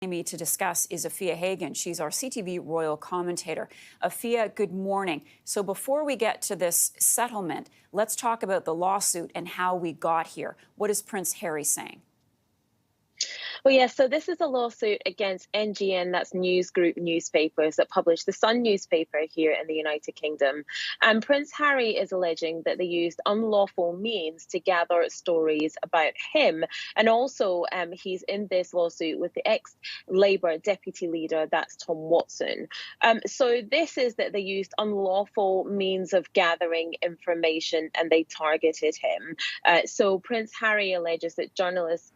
joining me to discuss is Afua Hagan. She's our CTV royal commentator. Afua, good morning. So before we get to this settlement, let's talk about the lawsuit and how we got here. What is Prince Harry saying? Well, yes, so this is a lawsuit against NGN, that's News Group newspapers that publish the Sun newspaper here in the United Kingdom. And Prince Harry is alleging that they used unlawful means to gather stories about him. And also, he's in this lawsuit with the ex-Labour deputy leader, that's Tom Watson. So this is that they used unlawful means of gathering information and they targeted him. So Prince Harry alleges that journalists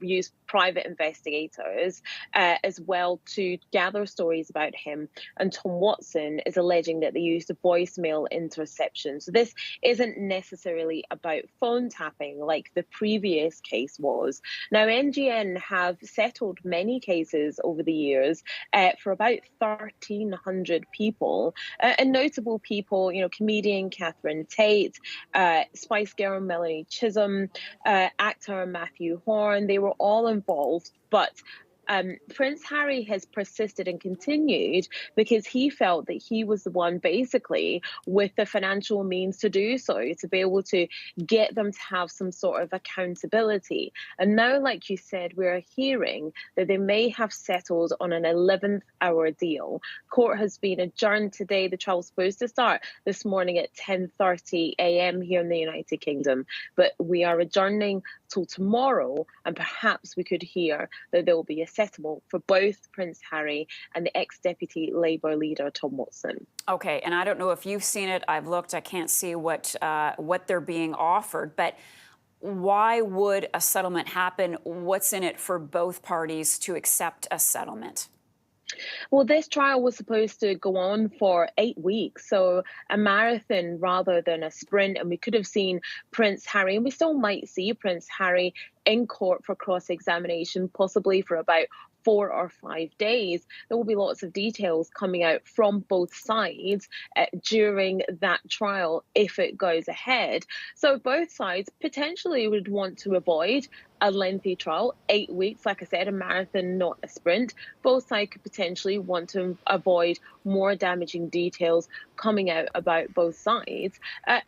used private investigators as well to gather stories about him. And Tom Watson is alleging that they used a voicemail interception. So this isn't necessarily about phone tapping like the previous case was. Now, NGN have settled many cases over the years for about 1,300 people. And notable people, you know, comedian Catherine Tate, Spice Girl Melanie Chisholm, actor Matthew Horn, they were all involved, but Prince Harry has persisted and continued because he felt that he was the one basically with the financial means to do so, to be able to get them to have some sort of accountability. And now, like you said, we're hearing that they may have settled on an 11th hour deal. Court has been adjourned today. The trial was supposed to start this morning at 10:30 a.m. here in the United Kingdom, but we are adjourning till tomorrow, and perhaps we could hear that there will be a settlement for both Prince Harry and the ex-deputy Labour leader Tom Watson. Okay, and I don't know if you've seen it. I've looked. I can't see what they're being offered, but why would a settlement happen? What's in it for both parties to accept a settlement? Well, this trial was supposed to go on for 8 weeks, so a marathon rather than a sprint. And we could have seen Prince Harry, and we still might see Prince Harry in court for cross-examination, possibly for about 4 or 5 days. There will be lots of details coming out from both sides during that trial if it goes ahead. So both sides potentially would want to avoid a lengthy trial, 8 weeks, like I said, a marathon, not a sprint. Both sides could potentially want to avoid more damaging details coming out about both sides.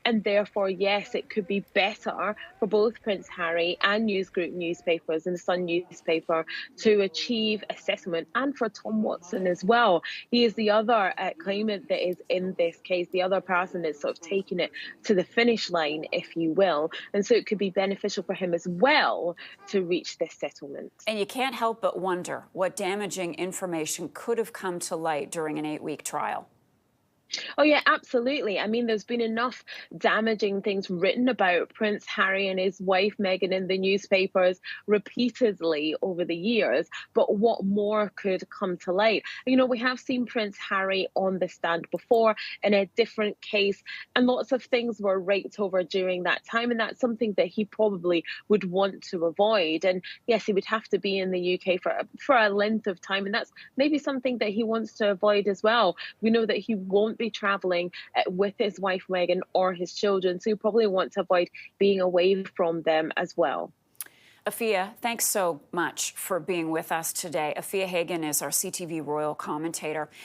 And therefore, yes, it could be better for both Prince Harry and News Group newspapers and the Sun newspaper to achieve a settlement, and for Tom Watson as well. He is the other claimant that is in this case, the other person that's sort of taking it to the finish line, if you will. And so it could be beneficial for him as well to reach this settlement. And you can't help but wonder what damaging information could have come to light during an 8-week trial. Oh, yeah, absolutely. I mean, there's been enough damaging things written about Prince Harry and his wife Meghan in the newspapers repeatedly over the years. But what more could come to light? You know, we have seen Prince Harry on the stand before in a different case, and lots of things were raked over during that time. And that's something that he probably would want to avoid. And yes, he would have to be in the UK for a length of time. And that's maybe something that he wants to avoid as well. We know that he won't be traveling with his wife Meghan or his children, so you probably want to avoid being away from them as well. Afua, thanks so much for being with us today. Afua Hagan is our CTV royal commentator.